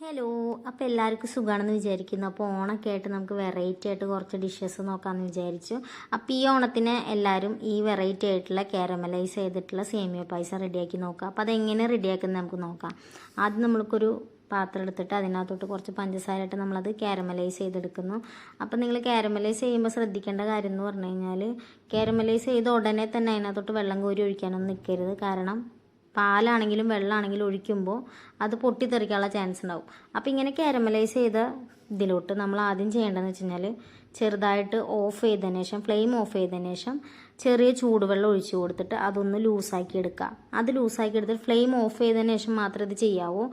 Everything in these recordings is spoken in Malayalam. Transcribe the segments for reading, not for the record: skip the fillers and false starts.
ഹലോ, അപ്പോൾ എല്ലാവർക്കും സുഖമാണെന്ന് വിചാരിക്കുന്നു. അപ്പോൾ ഓണമൊക്കെ ആയിട്ട് നമുക്ക് വെറൈറ്റി ആയിട്ട് കുറച്ച് ഡിഷസ് നോക്കാമെന്ന് വിചാരിച്ചു. അപ്പോൾ ഈ ഓണത്തിന് എല്ലാവരും ഈ വെറൈറ്റി ആയിട്ടുള്ള കാരമലൈസ് ചെയ്തിട്ടുള്ള സേമിയ പായസം റെഡിയാക്കി നോക്കുക. അപ്പോൾ അതെങ്ങനെ റെഡിയാക്കുന്നത് നമുക്ക് നോക്കാം. ആദ്യം നമ്മൾക്കൊരു പാത്രം എടുത്തിട്ട് അതിനകത്തോട്ട് കുറച്ച് പഞ്ചസാരയിട്ട് നമ്മളത് കാരമലൈസ് ചെയ്തെടുക്കുന്നു. അപ്പോൾ നിങ്ങൾ കാരമലൈസ് ചെയ്യുമ്പോൾ ശ്രദ്ധിക്കേണ്ട കാര്യം എന്ന് പറഞ്ഞു കഴിഞ്ഞാൽ, കാരമലൈസ് ചെയ്ത ഉടനെ തന്നെ അതിനകത്തോട്ട് വെള്ളം കോരി ഒഴിക്കാനൊന്നും നിൽക്കരുത്. കാരണം പാലാണെങ്കിലും വെള്ളമാണെങ്കിലും ഒഴിക്കുമ്പോൾ അത് പൊട്ടിത്തെറിക്കാനുള്ള ചാൻസ് ഉണ്ടാവും. അപ്പോൾ ഇങ്ങനെ കാരമലൈസ് ചെയ്ത ഇതിലോട്ട് നമ്മൾ ആദ്യം ചെയ്യേണ്ടതെന്ന് വെച്ച് കഴിഞ്ഞാൽ, ചെറുതായിട്ട് ഓഫ് ചെയ്തതിന് ശേഷം ഫ്ലെയിം ഓഫ് ചെയ്തതിന് ശേഷം ചെറിയ ചൂടുവെള്ളം ഒഴിച്ചു കൊടുത്തിട്ട് അതൊന്ന് ലൂസാക്കി എടുക്കുക. അത് ലൂസാക്കി എടുത്തിട്ട് ഫ്ലെയിം ഓഫ് ചെയ്തതിന് ശേഷം മാത്രമേ ഇത് ചെയ്യാവൂ.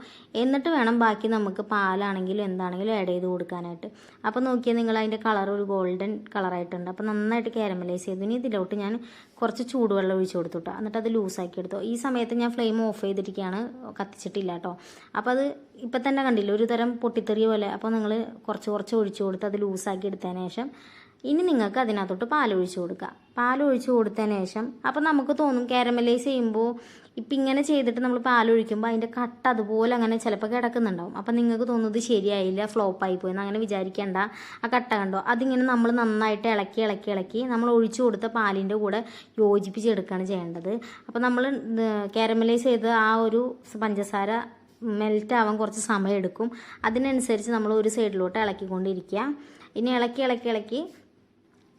എന്നിട്ട് വേണം ബാക്കി നമുക്ക് പാലാണെങ്കിലും എന്താണെങ്കിലും ആഡ് ചെയ്ത് കൊടുക്കാനായിട്ട്. അപ്പോൾ നോക്കിയാൽ നിങ്ങൾ അതിൻ്റെ കളർ ഒരു ഗോൾഡൻ കളറായിട്ടുണ്ട്. അപ്പോൾ നന്നായിട്ട് കാരമലൈസ് ചെയ്തു. ഇനി ഇതിലോട്ട് ഞാൻ കുറച്ച് ചൂടുവെള്ളം ഒഴിച്ചു കൊടുത്തുട്ടോ. എന്നിട്ട് അത് ലൂസാക്കി എടുത്തു. ഈ സമയത്ത് ഞാൻ ഫ്ലെയിം ഓഫ് ചെയ്തിരിക്കുകയാണ്, കത്തിച്ചിട്ടില്ല കേട്ടോ. അപ്പോൾ അത് ഇപ്പം തന്നെ കണ്ടില്ല, ഒരു തരം പൊട്ടിത്തെറിയ പോലെ. അപ്പോൾ നിങ്ങൾ കുറച്ച് ഒഴിച്ചു കൊടുത്ത് അത് ലൂസാക്കി എടുത്തതിന് ശേഷം ഇനി നിങ്ങൾക്ക് അതിനകത്തോട്ട് പാലൊഴിച്ച് കൊടുക്കുക. പാലൊഴിച്ച് കൊടുത്തതിന് ശേഷം അപ്പോൾ നമുക്ക് തോന്നും കാരമലൈസ് ചെയ്യുമ്പോൾ ഇപ്പം ഇങ്ങനെ ചെയ്തിട്ട് നമ്മൾ പാലൊഴിക്കുമ്പോൾ അതിൻ്റെ കട്ട അതുപോലെ അങ്ങനെ ചിലപ്പോൾ കിടക്കുന്നുണ്ടാവും. അപ്പം നിങ്ങൾക്ക് തോന്നുന്നത് ശരിയായില്ല, ഫ്ലോപ്പായി പോയെന്ന് അങ്ങനെ വിചാരിക്കേണ്ട. ആ കട്ട കണ്ടോ, അതിങ്ങനെ നമ്മൾ നന്നായിട്ട് ഇളക്കി നമ്മൾ ഒഴിച്ചു കൊടുത്ത പാലിൻ്റെ കൂടെ യോജിപ്പിച്ചെടുക്കുകയാണ് ചെയ്യേണ്ടത്. അപ്പോൾ നമ്മൾ കാരമലൈസ് ചെയ്ത് ആ ഒരു പഞ്ചസാര മെൽറ്റ് ആവാൻ കുറച്ച് സമയം എടുക്കും. അതിനനുസരിച്ച് നമ്മൾ ഒരു സൈഡിലോട്ട് ഇളക്കിക്കൊണ്ടിരിക്കുക. ഇനി ഇളക്കി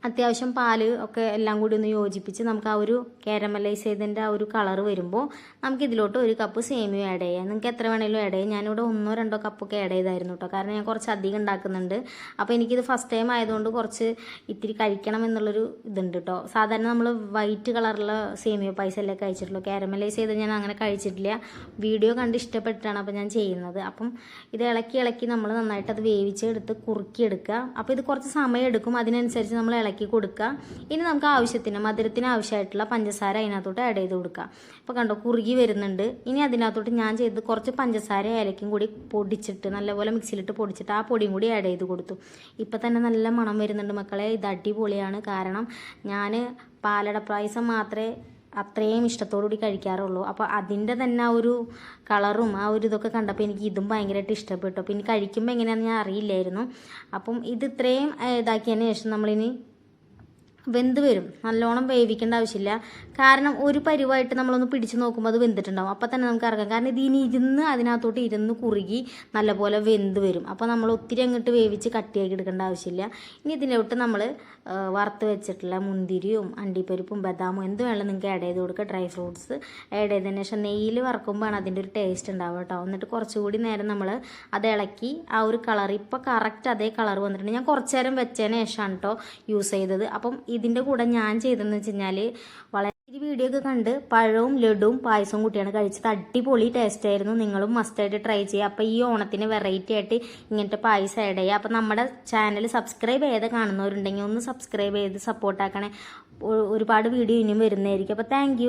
അത്യാവശ്യം പാല് ഒക്കെ എല്ലാം കൂടി ഒന്ന് യോജിപ്പിച്ച് നമുക്ക് ആ ഒരു കാരമലൈസ് ചെയ്തതിൻ്റെ ആ ഒരു കളർ വരുമ്പോൾ നമുക്ക് ഇതിലോട്ട് ഒരു കപ്പ് സേമിയ ആഡ് ചെയ്യാം. നിങ്ങൾക്ക് എത്ര വേണമെങ്കിലും ആഡ് ചെയ്യാം. ഞാനിവിടെ 1-2 കപ്പൊക്കെ ആഡ് ചെയ്തായിരുന്നു കേട്ടോ. കാരണം ഞാൻ കുറച്ച് അധികം ഉണ്ടാക്കുന്നുണ്ട്. അപ്പോൾ എനിക്കിത് ഫസ്റ്റ് ടൈം ആയതുകൊണ്ട് കുറച്ച് ഇത്തിരി കഴിക്കണം എന്നുള്ളൊരു ഇതുണ്ട് കേട്ടോ. സാധാരണ നമ്മൾ വൈറ്റ് കളറുള്ള സേമിയ പായസമല്ലേ കഴിച്ചിട്ടുള്ളൂ. കാരമലൈസ് ചെയ്ത് ഞാൻ അങ്ങനെ കഴിച്ചിട്ടില്ല. വീഡിയോ കണ്ട് ഇഷ്ടപ്പെട്ടിട്ടാണ് അപ്പോൾ ഞാൻ ചെയ്യുന്നത്. അപ്പം ഇത് ഇളക്കി നമ്മൾ നന്നായിട്ട് അത് വേവിച്ചെടുത്ത് കുറുക്കിയെടുക്കുക. അപ്പോൾ ഇത് കുറച്ച് സമയം എടുക്കും. അതിനനുസരിച്ച് നമ്മൾ ഇളക്കി കൊടുക്കുക. ഇനി നമുക്ക് ആവശ്യത്തിന് മധുരത്തിന് ആവശ്യമായിട്ടുള്ള പഞ്ചസാര അതിനകത്തോട്ട് ആഡ് ചെയ്ത് കൊടുക്കുക. അപ്പോൾ കണ്ടോ, കുറുകി വരുന്നുണ്ട്. ഇനി അതിനകത്തോട്ട് ഞാൻ ചെയ്ത് കുറച്ച് പഞ്ചസാര ഏലക്കും കൂടി പൊടിച്ചിട്ട് നല്ലപോലെ മിക്സിയിലിട്ട് പൊടിച്ചിട്ട് ആ പൊടിയും കൂടി ആഡ് ചെയ്ത് കൊടുത്തു. ഇപ്പം തന്നെ നല്ല മണം വരുന്നുണ്ട് മക്കളെ. ഇത് അടിപൊളിയാണ്. കാരണം ഞാൻ പാലട പായസം മാത്രമേ അത്രയും ഇഷ്ടത്തോടുകൂടി കഴിക്കാറുള്ളൂ. അപ്പോൾ അതിൻ്റെ തന്നെ ആ ഒരു കളറും ആ ഒരു ഇതൊക്കെ കണ്ടപ്പോൾ എനിക്ക് ഇതും ഭയങ്കരമായിട്ട് ഇഷ്ടപ്പെട്ടു. അപ്പോൾ ഇനി കഴിക്കുമ്പോൾ എങ്ങനെയാണെന്ന് ഞാൻ അറിയില്ലായിരുന്നു. അപ്പം ഇത് ഇത്രയും ഇതാക്കിയതിന് ശേഷം നമ്മളിനി വെന്ത് വരും. നല്ലോണം വേവിക്കേണ്ട ആവശ്യമില്ല. കാരണം ഒരു പരിവായിട്ട് നമ്മളൊന്ന് പിടിച്ച് നോക്കുമ്പോൾ അത് വെന്തിട്ടുണ്ടാവും. അപ്പോൾ തന്നെ നമുക്ക് ഇറങ്ങാം. കാരണം ഇതിനി അതിനകത്തോട്ട് ഇരുന്ന് കുറുകി നല്ലപോലെ വെന്ത് വരും. അപ്പോൾ നമ്മൾ ഒത്തിരി അങ്ങോട്ട് വേവിച്ച് കട്ടിയാക്കി എടുക്കേണ്ട ആവശ്യമില്ല. ഇനി ഇതിലോട്ട് നമ്മൾ വറുത്ത് വെച്ചിട്ടുള്ള മുന്തിരിയും അണ്ടിപ്പരിപ്പും ബദാമും എന്ത് വേണം നിങ്ങൾക്ക് ആഡ് ചെയ്ത് കൊടുക്കുക. ഡ്രൈ ഫ്രൂട്ട്സ് ആഡ് ചെയ്തതിന് ശേഷം നെയ്യിൽ വറക്കുമ്പോഴാണ് അതിൻ്റെ ഒരു ടേസ്റ്റ് ഉണ്ടാവുക കേട്ടോ. എന്നിട്ട് കുറച്ചുകൂടി നേരം നമ്മൾ അത് ഇളക്കി ആ ഒരു കളർ ഇപ്പോൾ കറക്റ്റ് അതേ കളർ വന്നിട്ടുണ്ട്. ഞാൻ കുറച്ച് നേരം വെച്ചതിന് ശേഷമാണ് കേട്ടോ യൂസ് ചെയ്തത്. അപ്പം ഇതിൻ്റെ കൂടെ ഞാൻ ചെയ്തതെന്ന് വെച്ച് കഴിഞ്ഞാൽ വളരെ ഈ വീഡിയോ ഒക്കെ കണ്ട് പഴവും ലഡുവും പായസവും കൂട്ടിയാണ് കഴിച്ചത്. അടിപൊളി ടേസ്റ്റ് ആയിരുന്നു. നിങ്ങളും മസ്റ്റായിട്ട് ട്രൈ ചെയ്യുക. അപ്പോൾ ഈ ഓണത്തിന് വെറൈറ്റി ആയിട്ട് ഇങ്ങനത്തെ പായസം ആഡ് ചെയ്യുക. അപ്പോൾ നമ്മുടെ ചാനൽ സബ്സ്ക്രൈബ് ചെയ്ത് കാണുന്നവരുണ്ടെങ്കിൽ ഒന്ന് സബ്സ്ക്രൈബ് ചെയ്ത് സപ്പോർട്ടാക്കണേ. ഒരുപാട് വീഡിയോ ഇനിയും വരുന്നതായിരിക്കും. അപ്പോൾ താങ്ക്